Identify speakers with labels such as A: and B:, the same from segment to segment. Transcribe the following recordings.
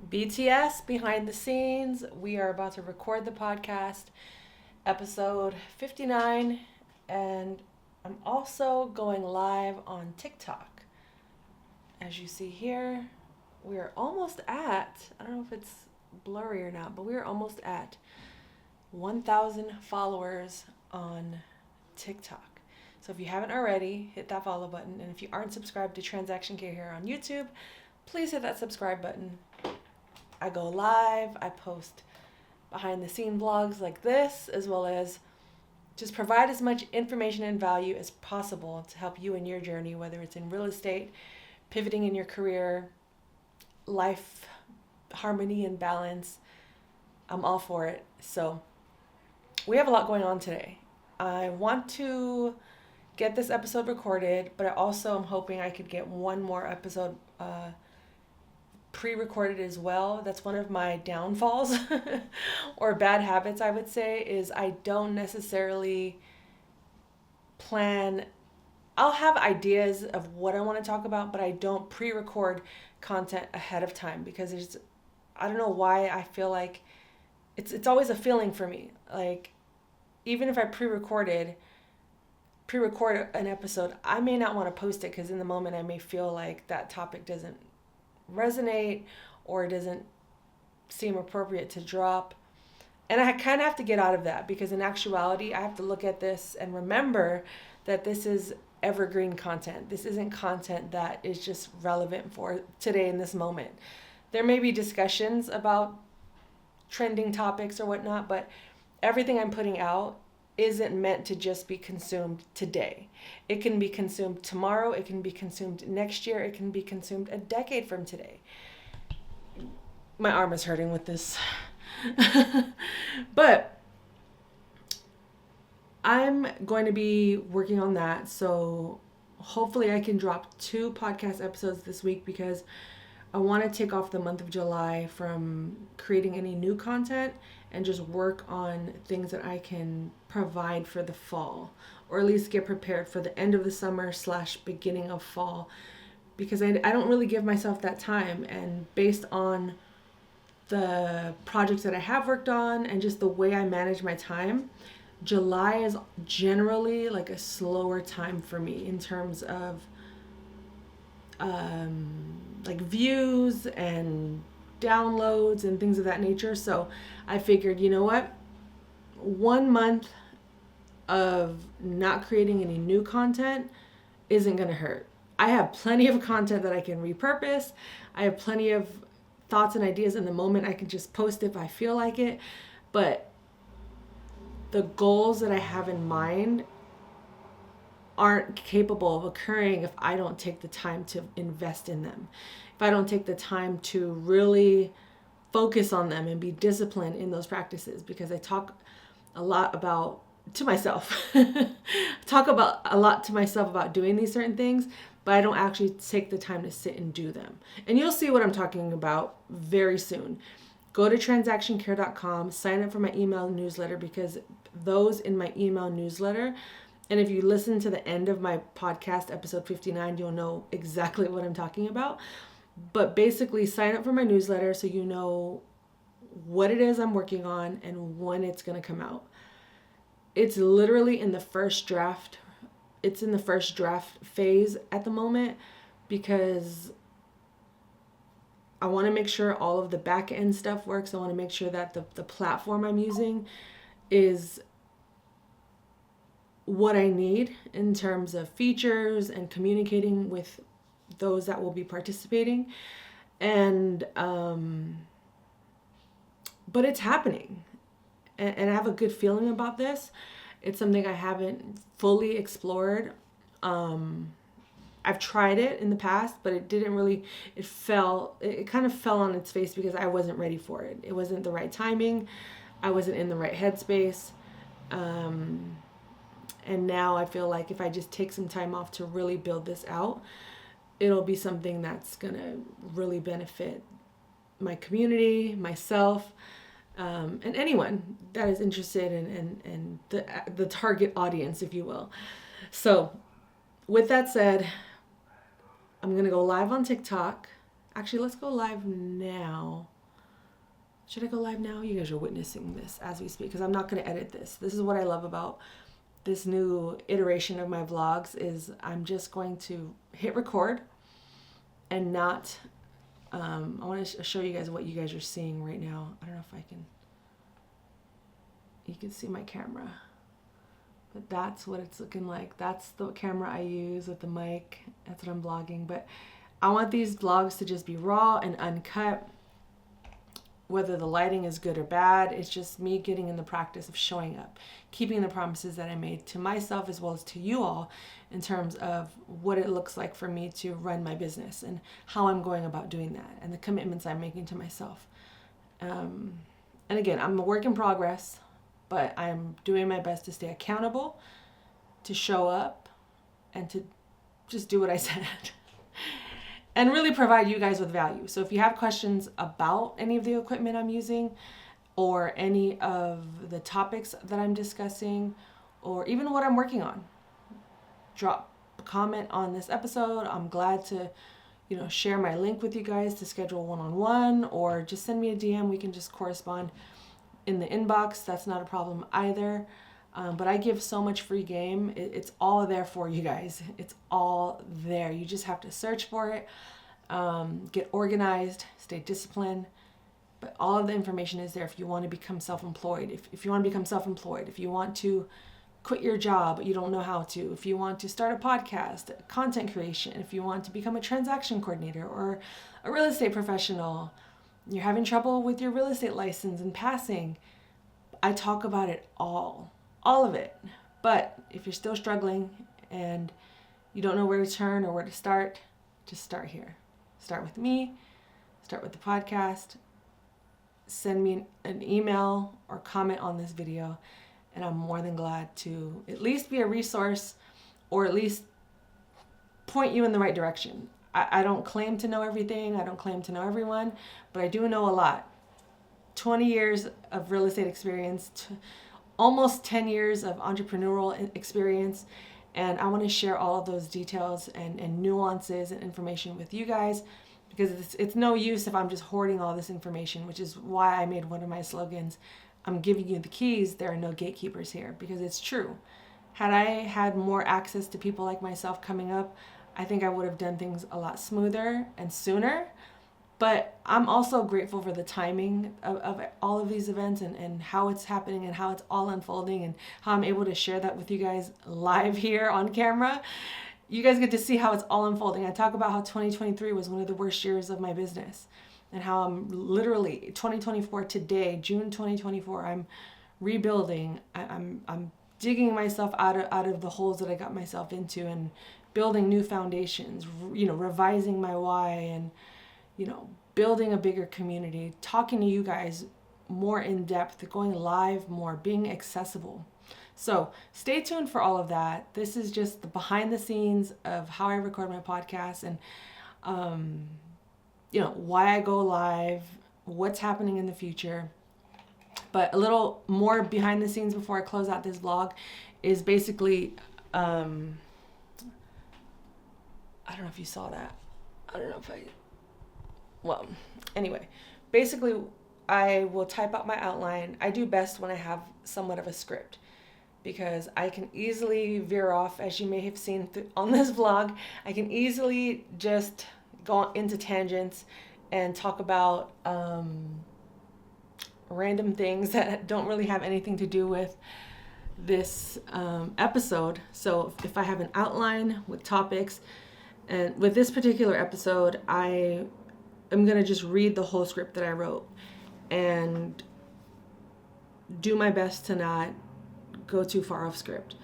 A: BTS behind the scenes. We are about to record the podcast, episode 59, and I'm also going live on TikTok. As you see here, we are almost at, I don't know if it's blurry or not, but we are almost at 1,000 followers on TikTok. So if you haven't already, hit that follow button. And if you aren't subscribed to Transaction Care here on YouTube, please hit that subscribe button. I go live, I post behind the scene vlogs like this, as well as just provide as much information and value as possible to help you in your journey, whether it's in real estate, pivoting in your career, life, harmony and balance. I'm all for it. So we have a lot going on today. I want to get this episode recorded, but I also am hoping I could get one more episode pre-recorded as well. That's one of my downfalls or bad habits, I would say, is I don't necessarily plan. I'll have ideas of what I want to talk about, but I don't pre-record content ahead of time because I don't know why I feel like it's always a feeling for me. Like, even if I pre-record an episode, I may not want to post it because in the moment I may feel like that topic doesn't resonate or it doesn't seem appropriate to drop. And I kind of have to get out of that because in actuality, I have to look at this and remember that this is evergreen content. This isn't content that is just relevant for today in this moment. There may be discussions about trending topics or whatnot, but everything I'm putting out isn't meant to just be consumed today. It can be consumed tomorrow, it can be consumed next year, it can be consumed a decade from today. My arm is hurting with this. But I'm going to be working on that, so hopefully I can drop 2 podcast episodes this week because I want to take off the month of July from creating any new content and just work on things that I can provide for the fall, or at least get prepared for the end of the summer / beginning of fall, because I don't really give myself that time. And based on the projects that I have worked on and just the way I manage my time, July is generally like a slower time for me in terms of like views and downloads and things of that nature. So I figured, you know what? 1 month of not creating any new content isn't going to hurt. I have plenty of content that I can repurpose. I have plenty of thoughts and ideas in the moment. I can just post if I feel like it. But the goals that I have in mind aren't capable of occurring if I don't take the time to invest in them. If I don't take the time to really focus on them and be disciplined in those practices, because I talk a lot about to myself, talk about a lot to myself about doing these certain things, but I don't actually take the time to sit and do them. And you'll see what I'm talking about very soon. Go to transactioncare.com, sign up for my email newsletter, because those in my email newsletter, and if you listen to the end of my podcast, episode 59, you'll know exactly what I'm talking about. But basically, sign up for my newsletter so you know what it is I'm working on and when it's going to come out. It's literally in the first draft. It's in the first draft phase at the moment because I want to make sure all of the back end stuff works. I want to make sure that the platform I'm using is what I need in terms of features and communicating with those that will be participating. And but it's happening, and I have a good feeling about this. It's something I haven't fully explored. I've tried it in the past, but it didn't really, it kind of fell on its face because I wasn't ready for it. It wasn't the right timing. I wasn't in the right headspace. And now I feel like if I just take some time off to really build this out, it'll be something that's going to really benefit my community, myself, and anyone that is interested in the target audience, if you will. So with that said, I'm going to go live on TikTok. Actually, let's go live now. Should I go live now? You guys are witnessing this as we speak, because I'm not going to edit this. This is what I love about this new iteration of my vlogs, is I'm just going to hit record and not, I want to show you guys what you guys are seeing right now. I don't know if I can, you can see my camera, but that's what it's looking like. That's the camera I use with the mic. That's what I'm vlogging. But I want these vlogs to just be raw and uncut. Whether the lighting is good or bad, it's just me getting in the practice of showing up, keeping the promises that I made to myself as well as to you all in terms of what it looks like for me to run my business and how I'm going about doing that and the commitments I'm making to myself. And again, I'm a work in progress, but I'm doing my best to stay accountable, to show up, and to just do what I said. And really provide you guys with value. So if you have questions about any of the equipment I'm using, or any of the topics that I'm discussing, or even what I'm working on, drop a comment on this episode. I'm glad to, share my link with you guys to schedule one-on-one, or just send me a DM. We can just correspond in the inbox. That's not a problem either. But I give so much free game. It's all there for you guys. It's all there. You just have to search for it, get organized, stay disciplined. But all of the information is there if you want to become self-employed. If you want to become self-employed, if you want to quit your job but you don't know how to, if you want to start a podcast, content creation, if you want to become a transaction coordinator or a real estate professional, you're having trouble with your real estate license and passing, I talk about it all of it. But if you're still struggling and you don't know where to turn or where to start, just start here. Start with me, start with the podcast, send me an email or comment on this video, and I'm more than glad to at least be a resource or at least point you in the right direction. I don't claim to know everything. I don't claim to know everyone, but I do know a lot. 20 years of real estate experience, almost 10 years of entrepreneurial experience, and I want to share all of those details and nuances and information with you guys, because it's no use if I'm just hoarding all this information, which is why I made one of my slogans, I'm giving you the keys, there are no gatekeepers here, because it's true. Had I had more access to people like myself coming up, I think I would have done things a lot smoother and sooner. But I'm also grateful for the timing of all of these events and how it's happening and how it's all unfolding and how I'm able to share that with you guys live here on camera. You guys get to see how it's all unfolding. I talk about how 2023 was one of the worst years of my business and how I'm literally 2024 today, June 2024, I'm rebuilding. I'm digging myself out of the holes that I got myself into and building new foundations, revising my why and building a bigger community, talking to you guys more in depth, going live more, being accessible. So stay tuned for all of that. This is just the behind the scenes of how I record my podcast and, why I go live, what's happening in the future. But a little more behind the scenes before I close out this vlog is basically, I don't know if you saw that. Well, anyway, basically I will type out my outline. I do best when I have somewhat of a script because I can easily veer off, as you may have seen on this vlog. I can easily just go into tangents and talk about random things that don't really have anything to do with this episode. So if I have an outline with topics, and with this particular episode, I'm going to just read the whole script that I wrote and do my best to not go too far off script.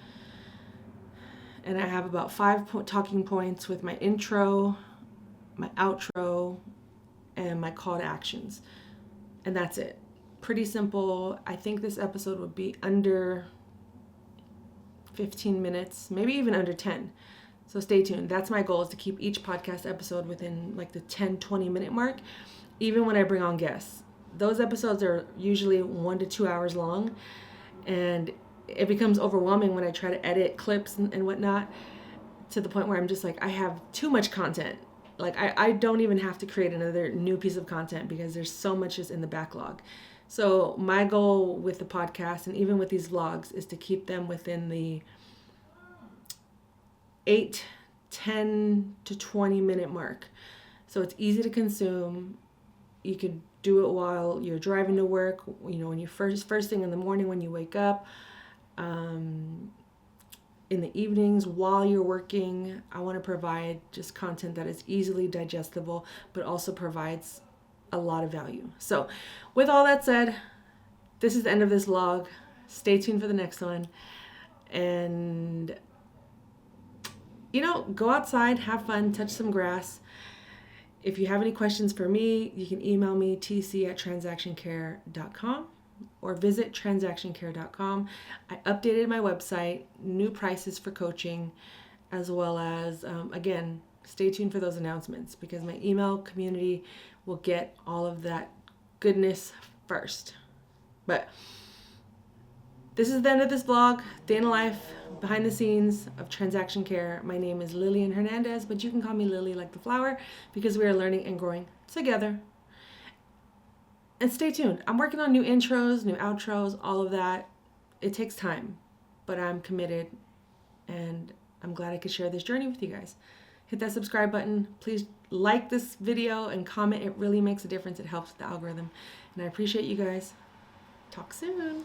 A: And I have about 5 talking points with my intro, my outro, and my call to actions. And that's it. Pretty simple. I think this episode would be under 15 minutes, maybe even under 10. So stay tuned. That's my goal, is to keep each podcast episode within like the 10-20 minute mark, even when I bring on guests. Those episodes are usually 1 to 2 hours long, and it becomes overwhelming when I try to edit clips and whatnot, to the point where I'm just like, I have too much content. Like I don't even have to create another new piece of content because there's so much just in the backlog. So my goal with the podcast and even with these vlogs is to keep them within the 8, 10 to 20 minute mark. So it's easy to consume. You could do it while you're driving to work, you know, when you first thing in the morning when you wake up, in the evenings while you're working. I want to provide just content that is easily digestible, but also provides a lot of value. So with all that said, this is the end of this vlog. Stay tuned for the next one. And, you know, go outside, have fun, touch some grass. If you have any questions for me, you can email me tc@transactioncare.com or visit transactioncare.com. I updated my website, new prices for coaching, as well as, again, stay tuned for those announcements because my email community will get all of that goodness first. But this is the end of this vlog, day in the life, behind the scenes of Transaction Care. My name is Lillian Hernandez, but you can call me Lily like the flower because we are learning and growing together. And stay tuned. I'm working on new intros, new outros, all of that. It takes time, but I'm committed and I'm glad I could share this journey with you guys. Hit that subscribe button. Please like this video and comment. It really makes a difference. It helps with the algorithm. And I appreciate you guys. Talk soon.